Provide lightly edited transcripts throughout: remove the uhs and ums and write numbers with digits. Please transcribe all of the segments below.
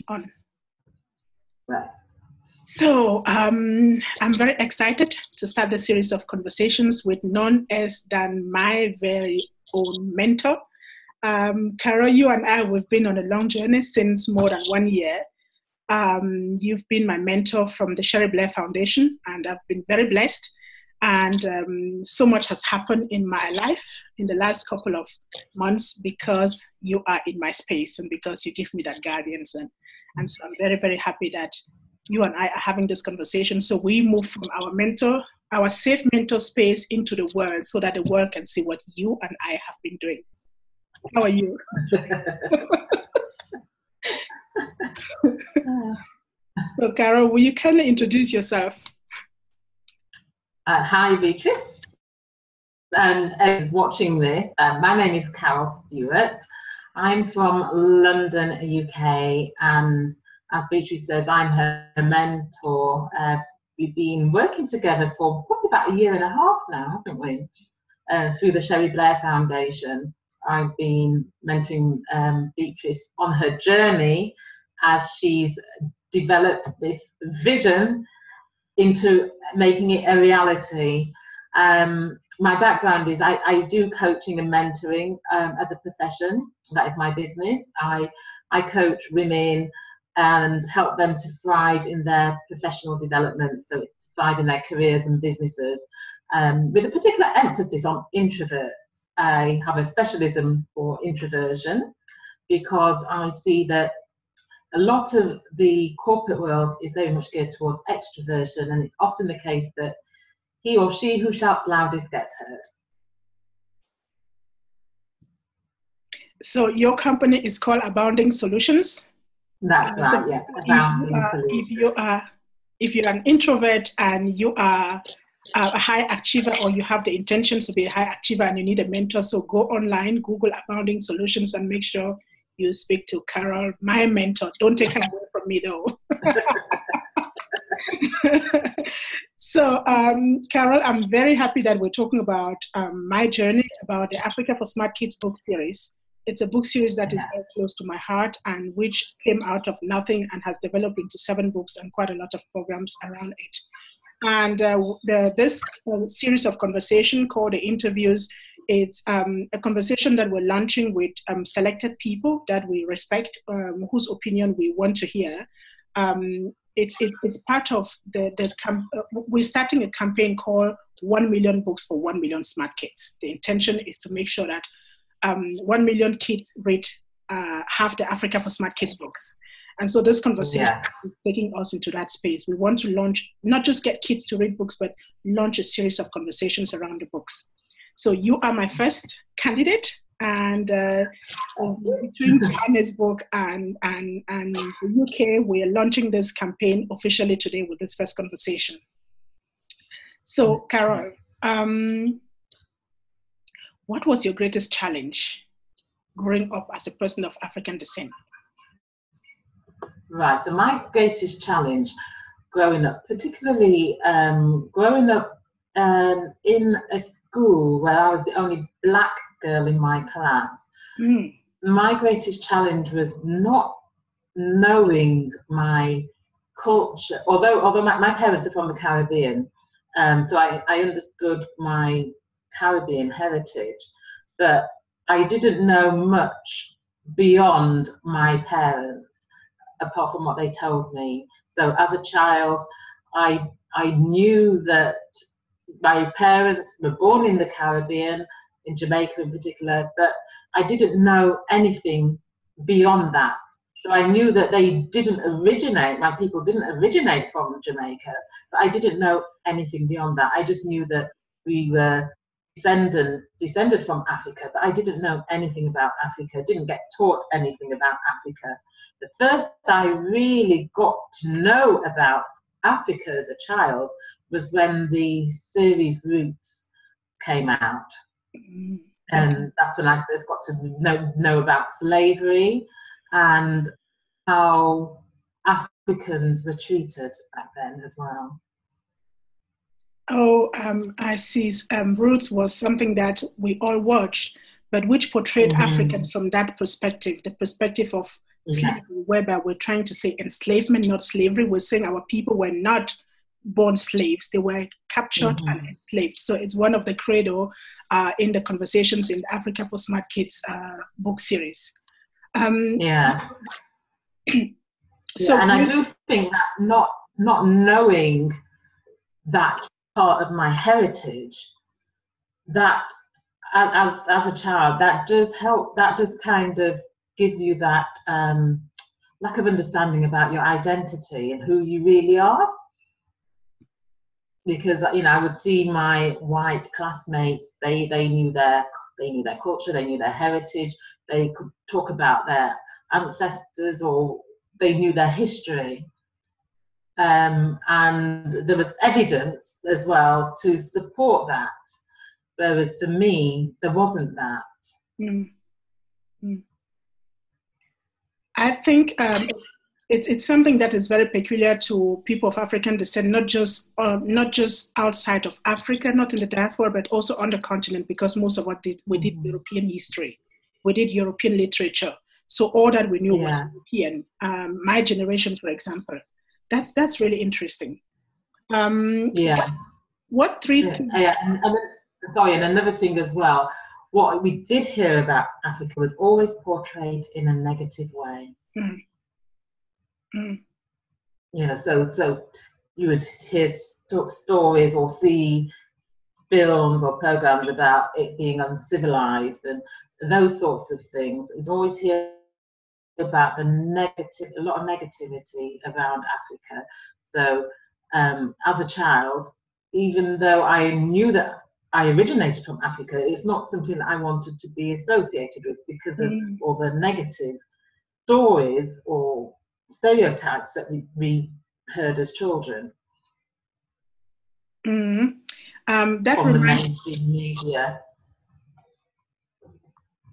On. Right. So I'm very excited to start the series of conversations with none else than my very own mentor. Carol, you and I, we've been on a long journey since more than 1 year. You've been my mentor from the Sherry Blair Foundation, and I've been very blessed. And so much has happened in my life in the last couple of months because you are in my space and because you give me that guidance. And so I'm very, very happy that you and I are having this conversation. So we move from our safe mentor space into the world so that the world can see what you and I have been doing. How are you? So Carol, will you kindly introduce yourself? Hi, Beatrice, and as watching this, my name is Carol Stewart. I'm from London, UK, and as Beatrice says, I'm her mentor. We've been working together for probably about 1.5 years now, haven't we? Through the Sherry Blair Foundation. I've been mentoring Beatrice on her journey as she's developed this vision into making it a reality. My background is I do coaching and mentoring as a profession. That is my business. I coach women and help them to thrive in their professional development, so to thrive in their careers and businesses, with a particular emphasis on introverts. I have a specialism for introversion because I see that a lot of the corporate world is very much geared towards extroversion, and it's often the case that he or she who shouts loudest gets heard. So your company is called Abounding Solutions? That's right, yes. Abounding Solutions. If you're an introvert and you are a high achiever, or you have the intentions to be a high achiever and you need a mentor, so go online, Google Abounding Solutions, and make sure you speak to Carol, my mentor. Don't take her away from me, though. So, Carol, I'm very happy that we're talking about my journey, about the Africa for Smart Kids book series. It's a book series that is very close to my heart and which came out of nothing and has developed into 7 books and quite a lot of programs around it. And this series of conversation called The Interviews, it's a conversation that we're launching with selected people that we respect, whose opinion we want to hear. It's part of we're starting a campaign called 1 million books for 1 million smart kids. The intention is to make sure that 1 million kids read half the Africa for Smart Kids books. And so this conversation is taking us into that space. We want to launch, not just get kids to read books, but launch a series of conversations around the books. So you are my first candidate, and between Johannesburg and the UK, we are launching this campaign officially today with this first conversation. So Carol, what was your greatest challenge growing up as a person of African descent? Right, so my greatest challenge growing up, particularly growing up in a school where I was the only black girl in my class, my greatest challenge was not knowing my culture, although my parents are from the Caribbean, so I understood my Caribbean heritage, but I didn't know much beyond my parents, apart from what they told me. So as a child, I knew that my parents were born in the Caribbean, in Jamaica in particular, but I didn't know anything beyond that. So I knew that they didn't originate, my people didn't originate from Jamaica, but I didn't know anything beyond that. I just knew that we were descended from Africa, but I didn't know anything about Africa, didn't get taught anything about Africa. The first I really got to know about Africa as a child was when the series Roots came out. And that's when I first got to know about slavery and how Africans were treated back then as well. Oh, I see. Roots was something that we all watched, but which portrayed Africans from that perspective, the perspective of slavery, whereby we're trying to say enslavement, not slavery. We're saying our people were not born slaves, they were captured and enslaved. So it's one of the credo in the conversations in the Africa for Smart Kids book series. So and I do think that not knowing that part of my heritage, that as a child, that does help, that does kind of give you that lack of understanding about your identity and who you really are. Because I would see my white classmates, they knew their culture, they knew their heritage, they could talk about their ancestors, or they knew their history, and there was evidence as well to support that. Whereas for me, there wasn't that. I think it's something that is very peculiar to people of African descent, not just outside of Africa, not in the diaspora, but also on the continent, because most of what we did European history, we did European literature. So all that we knew was European. My generation, for example, that's really interesting. What three things? And another thing as well, what we did hear about Africa was always portrayed in a negative way. So you would hear stories or see films or programs about it being uncivilized and those sorts of things. You'd always hear about a lot of negativity around Africa. So as a child, even though I knew that I originated from Africa, it's not something that I wanted to be associated with because of all the negative stories or stereotypes that we heard as children. That from the mainstream media.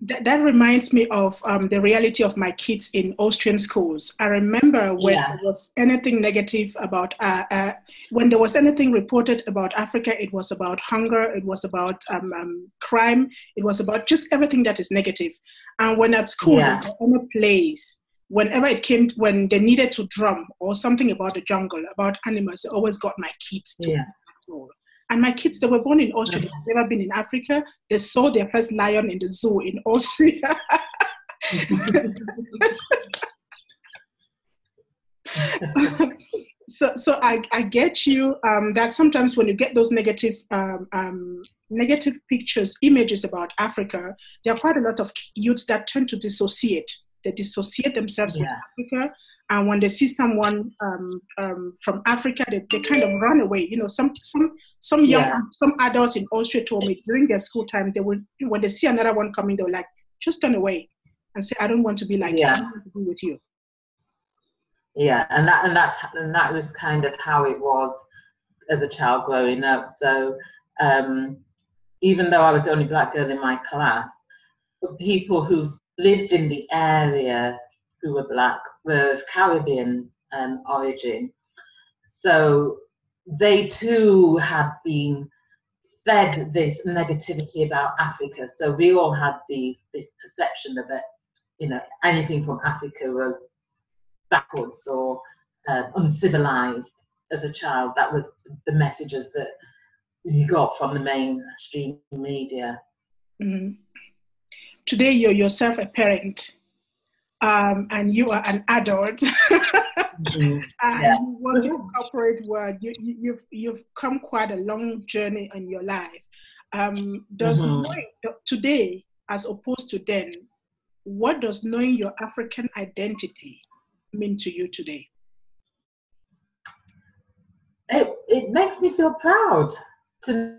That reminds me of the reality of my kids in Austrian schools. I remember when there was anything negative about, when there was anything reported about Africa, it was about hunger, it was about crime, it was about just everything that is negative. And when at school, in any place, whenever it came, when they needed to drum or something about the jungle, about animals, they always got my kids to role. And my kids, they were born in Austria. They've never been in Africa. They saw their first lion in the zoo in Austria. So I get you that sometimes when you get those negative pictures, images about Africa, there are quite a lot of youths that tend to dissociate. They dissociate themselves with Africa, and when they see someone from Africa, they kind of run away. You know, some adults in Austria told me during their school time, they would, when they see another one coming, they were like, just turn away and say, I don't want to be like you. I don't want to be with you. Yeah, and that was kind of how it was as a child growing up. So even though I was the only black girl in my class, the people who lived in the area who were black were of Caribbean origin. So they too had been fed this negativity about Africa. So we all had this perception of it, you know, anything from Africa was backwards or uncivilized as a child. That was the messages that you got from the mainstream media. Mm-hmm. Today you're yourself a parent, and you are an adult, and you work in the corporate world. You've come quite a long journey in your life. Does knowing today, as opposed to then, what does knowing your African identity mean to you today? It makes me feel proud to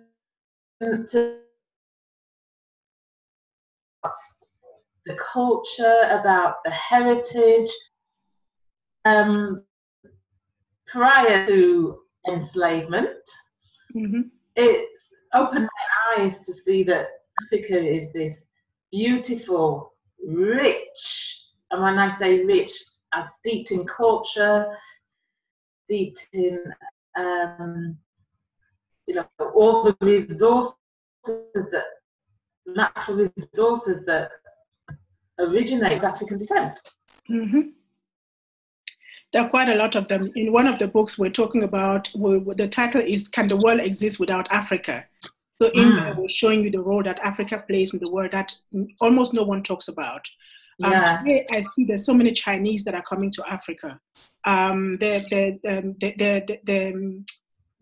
the culture, about the heritage. Prior to enslavement, it's opened my eyes to see that Africa is this beautiful, rich, and when I say rich, as steeped in culture, steeped in you know, all the resources, that natural resources that originate with African descent. Mm-hmm. There are quite a lot of them. In one of the books we're talking about, the title is Can the World Exist Without Africa? So in there, we're showing you the role that Africa plays in the world that almost no one talks about. Today, I see there's so many Chinese that are coming to Africa.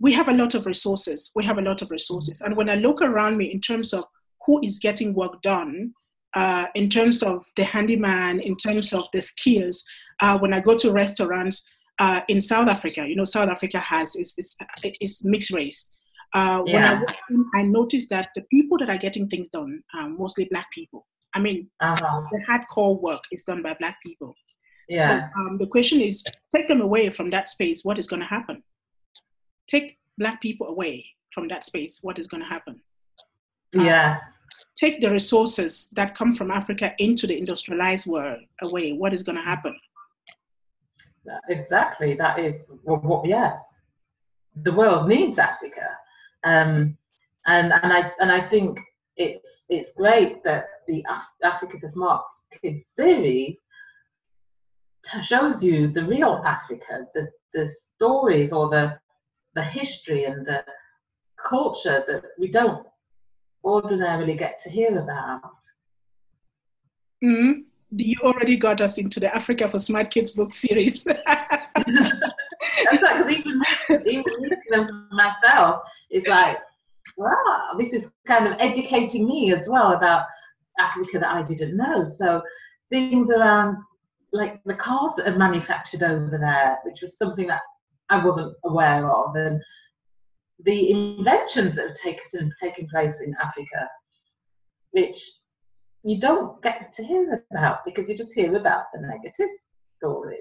We have a lot of resources. And when I look around me in terms of who is getting work done, in terms of the handyman, in terms of the skills, when I go to restaurants in South Africa, South Africa is mixed race. When I walk in, I notice that the people that are getting things done are mostly Black people. I mean, the hardcore work is done by Black people. So the question is, take them away from that space, what is going to happen? Take Black people away from that space, what is going to happen? Yes. Take the resources that come from Africa into the industrialized world away, what is going to happen? Exactly. That is yes. The world needs Africa, and I think it's great that the Africa for Smart Kids series shows you the real Africa, the stories or the history and the culture that we don't ordinarily get to hear about. Mm-hmm. You already got us into the Africa for Smart Kids book series. That's right, because even looking myself, it's like, wow, this is kind of educating me as well about Africa that I didn't know. So things around like the cars that are manufactured over there, which was something that I wasn't aware of, and the inventions that have taken place in Africa, which you don't get to hear about because you just hear about the negative stories.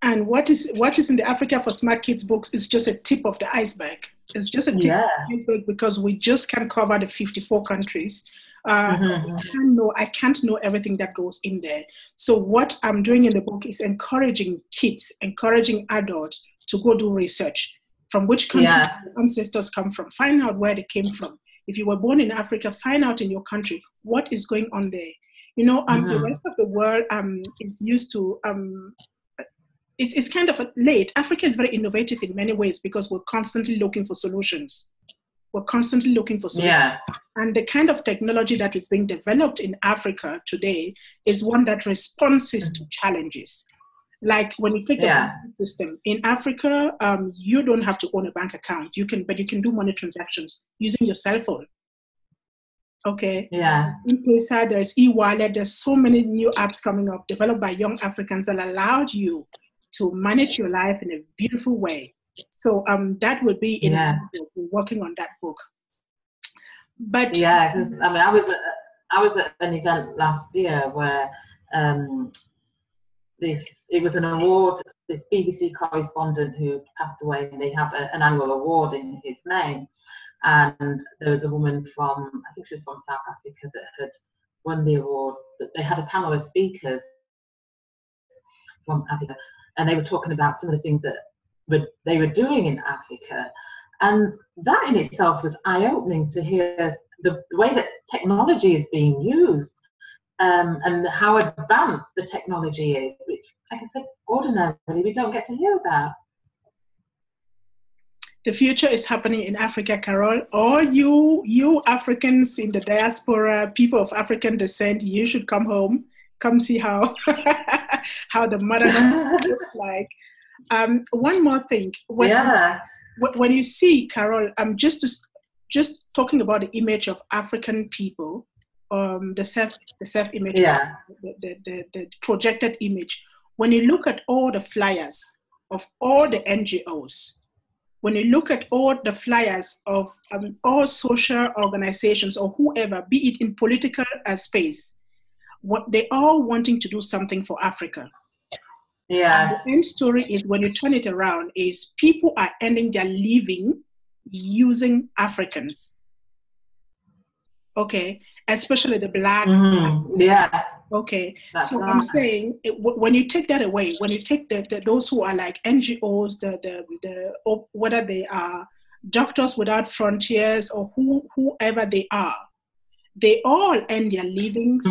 And what is in the Africa for Smart Kids books is just a tip of the iceberg. It's just a tip of the iceberg because we just can't cover the 54 countries. I can't know everything that goes in there. So what I'm doing in the book is encouraging kids, encouraging adults to go do research. From which country your ancestors come from. Find out where they came from. If you were born in Africa, find out in your country what is going on there. The rest of the world is used to... It's kind of late. Africa is very innovative in many ways because we're constantly looking for solutions. And the kind of technology that is being developed in Africa today is one that responds to challenges. Like when you take the banking system in Africa, you don't have to own a bank account. But you can do money transactions using your cell phone. Okay. Yeah. In Pesa, there's e-wallet. There's so many new apps coming up developed by young Africans that allowed you to manage your life in a beautiful way. So that would be working on that book. But because I was at an event last year where it was an award. This BBC correspondent who passed away, and they have an annual award in his name. And there was a woman from, I think she was from South Africa, that had won the award. But they had a panel of speakers from Africa, and they were talking about some of the things that they were doing in Africa. And that in itself was eye-opening to hear the way that technology is being used, and how advanced the technology is, which, like I said, ordinarily we don't get to hear about. The future is happening in Africa, Carol. All you Africans in the diaspora, people of African descent, you should come home. Come see how the motherland looks like. One more thing. When you see, Carol, just talking about the image of African people, the self image, the projected image. When you look at all the flyers of all the NGOs, when you look at all the flyers of all social organizations or whoever, be it in political space, what they all wanting to do something for Africa. Yeah. The end story is, when you turn it around, is people are ending their living using Africans. Okay, especially the Black. Yeah. Okay, that's so right. I'm saying when you take that away, when you take those who are like NGOs, whether they are Doctors Without Frontiers or whoever they are, they all end their livings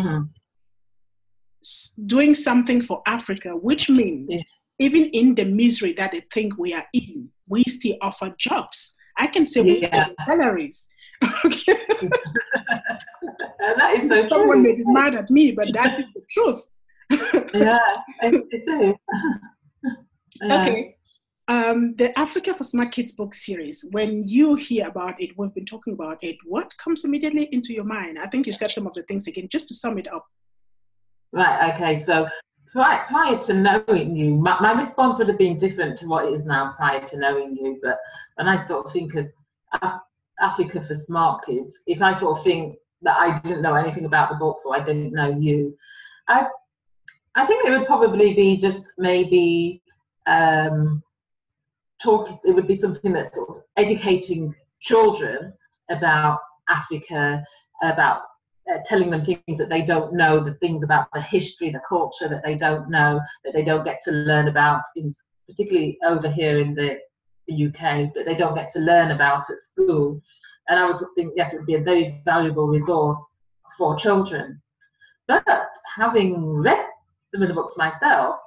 doing something for Africa, which means even in the misery that they think we are in, we still offer jobs. I can say we pay salaries. That is so true. Someone may be mad at me, but that is the truth. It is. Okay. The Africa for Smart Kids book series, when you hear about it, we've been talking about it, what comes immediately into your mind? I think you said some of the things again, just to sum it up. Right, okay, so prior to knowing you, my response would have been different to what it is now prior to knowing you, but when I sort of think of Africa for Smart Kids, if I sort of think that I didn't know anything about the books or I didn't know you, I think it would probably be just maybe it would be something that's sort of educating children about Africa, about telling them things that they don't know, the things about the history, the culture that they don't know, that they don't get to learn about, particularly over here in the UK, that they don't get to learn about at school. And I would think, yes, it would be a very valuable resource for children. But having read some of the books myself,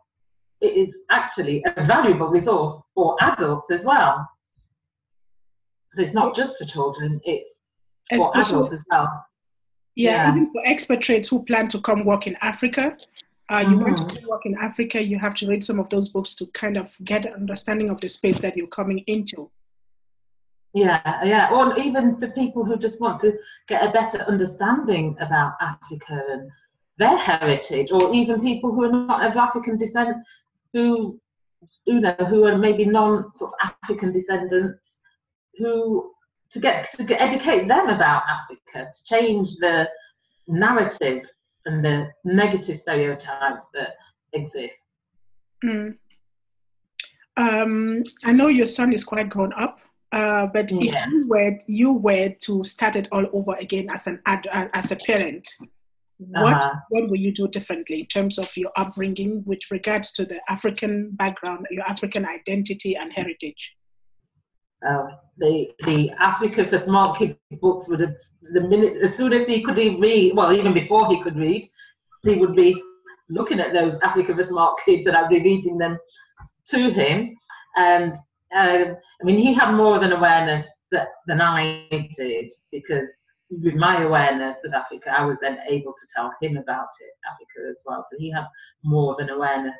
it is actually a valuable resource for adults as well. So it's not just for children, it's for adults as well. Yeah, even for expatriates who plan to come work in Africa, you want to work in Africa, you have to read some of those books to kind of get an understanding of the space that you're coming into. Yeah. Or even for people who just want to get a better understanding about Africa and their heritage, or even people who are not of African descent, who are maybe non-sort of African descendants, to educate them about Africa, to change the narrative and the negative stereotypes that exist. I know your son is quite grown up, but if you were to start it all over again as a parent, what will you do differently in terms of your upbringing with regards to the African background, your African identity and heritage? The Africa for Smart Kids books would have, as soon as he could read, well, even before he could read, he would be looking at those Africa for Smart Kids, and I'd be reading them to him. And I mean, he had more of an awareness than I did, because with my awareness of Africa, I was then able to tell him about Africa as well. So he had more of an awareness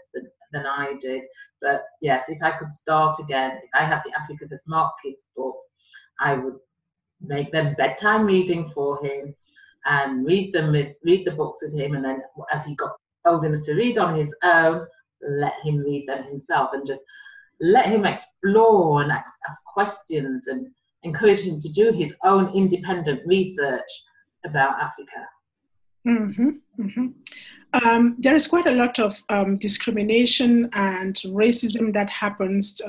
than I did. But yes, if I could start again, if I had the Africa for Smart Kids books, I would make them bedtime reading for him and read the books with him. And then as he got old enough to read on his own, let him read them himself, and just let him explore and ask questions, and encourage him to do his own independent research about Africa. There is quite a lot of discrimination and racism that happens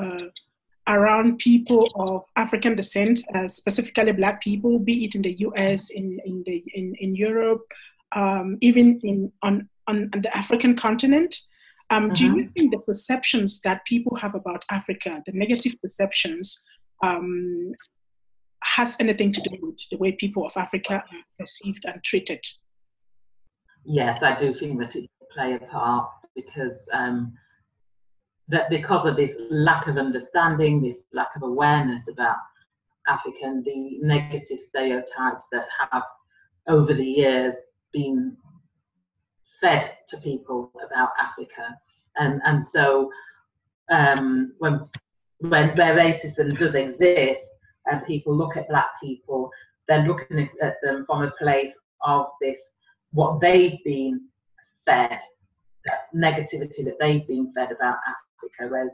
around people of African descent, specifically Black people, be it in the US, in Europe, even on the African continent. Do you think the perceptions that people have about Africa, the negative perceptions, has anything to do with the way people of Africa are perceived and treated? Yes, I do think that it plays a part, because of this lack of understanding, this lack of awareness about Africa, and the negative stereotypes that have over the years been fed to people about Africa. And so when where racism does exist, and people look at Black people, they're looking at them from a place of this, what they've been fed, that negativity that they've been fed about Africa. Whereas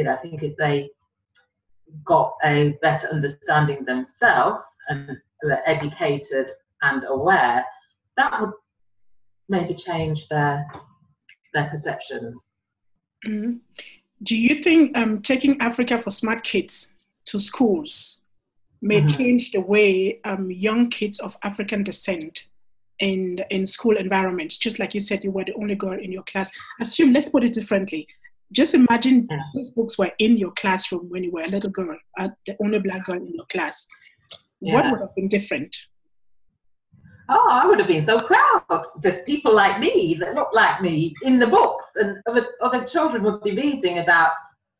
I think if they got a better understanding themselves and were educated and aware, that would maybe change their perceptions. Mm-hmm. Do you think taking Africa for Smart Kids to schools may change the way young kids of African descent in school environments? Just like you said, you were the only girl in your class. Let's put it differently. Just imagine these books were in your classroom when you were a little girl, the only Black girl in your class. What would have been different? Oh, I would have been so proud. There's people like me that look like me in the books, and other children would be reading about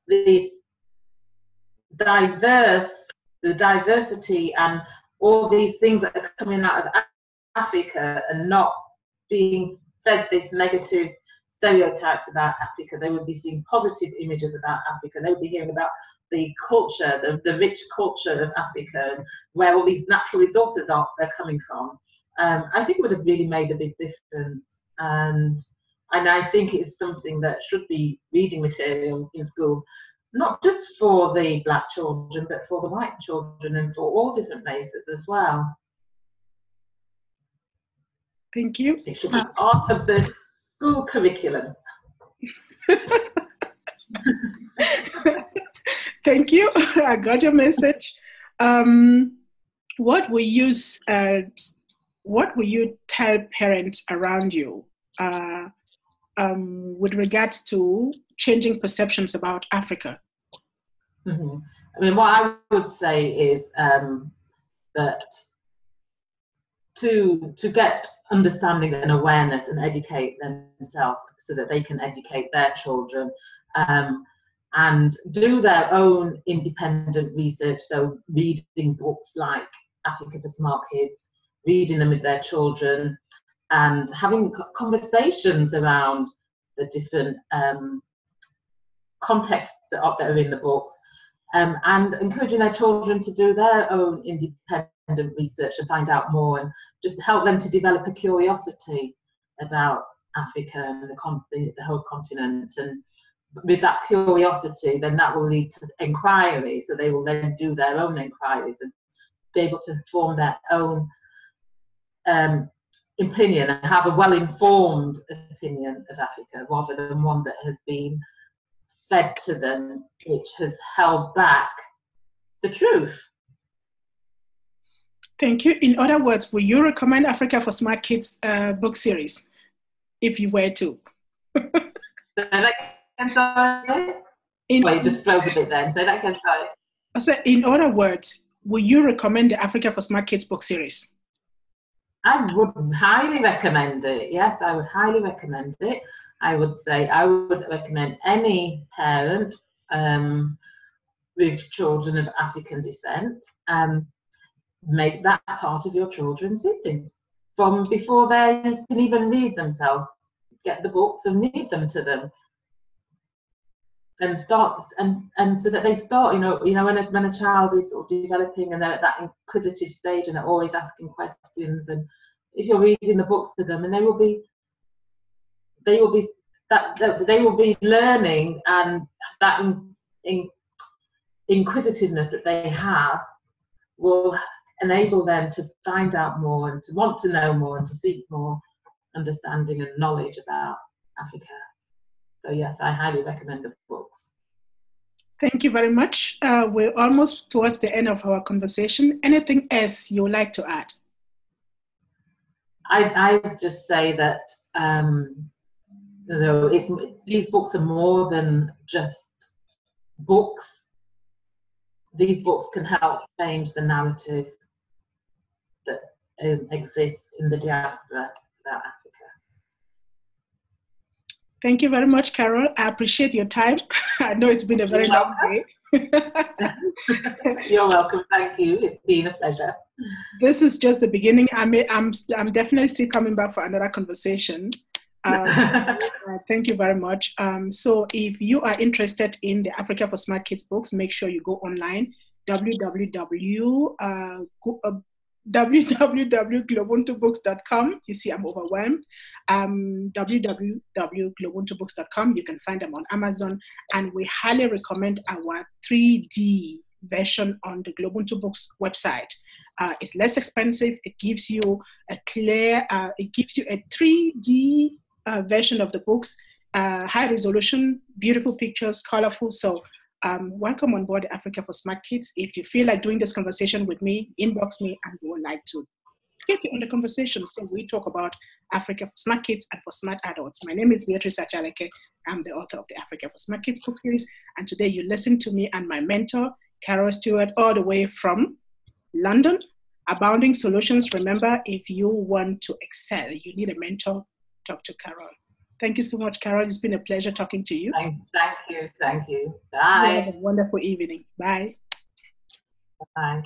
this the diversity and all these things that are coming out of Africa, and not being fed this negative stereotypes about Africa. They would be seeing positive images about Africa. They would be hearing about the culture, the rich culture of Africa, and where all these natural resources are coming from. I think it would have really made a big difference, and I think it's something that should be reading material in schools, not just for the black children, but for the white children and for all different races as well. Thank you. It should be part of the school curriculum. Thank you. I got your message. What will you tell parents around you with regards to changing perceptions about Africa? Mm-hmm. I mean, what I would say is that to get understanding and awareness and educate themselves so that they can educate their children, and do their own independent research. So reading books like Africa for Smart Kids, reading them with their children, and having conversations around the different contexts that are in the books, and encouraging their children to do their own independent research and find out more, and just help them to develop a curiosity about Africa and the whole continent. And with that curiosity, then that will lead to inquiry. So they will then do their own inquiries and be able to form their own opinion and have a well-informed opinion of Africa, rather than one that has been fed to them, which has held back the truth. Thank you. In other words, will you recommend Africa for Smart Kids book series, if you were to? It just froze a bit then. Say that again, sorry. I said, in other words, will you recommend the Africa for Smart Kids book series? I would highly recommend it. Yes, I would highly recommend it. I would say I would recommend any parent with children of African descent, make that part of your children's reading from before they can even read themselves. Get the books and read them to them, and start and so that they start. When a child is sort of developing and they're at that inquisitive stage and they're always asking questions, and if you're reading the books to them, and they will be learning, and that inquisitiveness that they have will enable them to find out more and to want to know more and to seek more understanding and knowledge about Africa. So yes, I highly recommend the books. Thank you very much. We're almost towards the end of our conversation. Anything else you would like to add? I just say that these books are more than just books. These books can help change the narrative that exists in the diaspora about Africa. Thank you very much, Carol. I appreciate your time. I know it's been a very long day. You're welcome. Thank you. It's been a pleasure. This is just the beginning. I'm definitely still coming back for another conversation. Thank you very much. So if you are interested in the Africa for Smart Kids books, make sure you go online, www.globuntubooks.com. You see, I'm overwhelmed. www.globuntubooks.com. You can find them on Amazon, and we highly recommend our 3D version on the GloBUNTU Books website. It's less expensive. It gives you a 3D version of the books, high resolution, beautiful pictures, colorful. So welcome on board Africa for Smart Kids. If you feel like doing this conversation with me, inbox me, and we would like to get you on the conversation. So we talk about Africa for Smart Kids and for Smart Adults. My name is Beatrice Achaleke. I'm the author of the Africa for Smart Kids book series. And today you listen to me and my mentor, Carol Stewart, all the way from London. Abounding Solutions. Remember, if you want to excel, you need a mentor, talk to Carol. Thank you so much, Carol. It's been a pleasure talking to you. Thank you. You have Bye. a wonderful evening. Bye. Bye.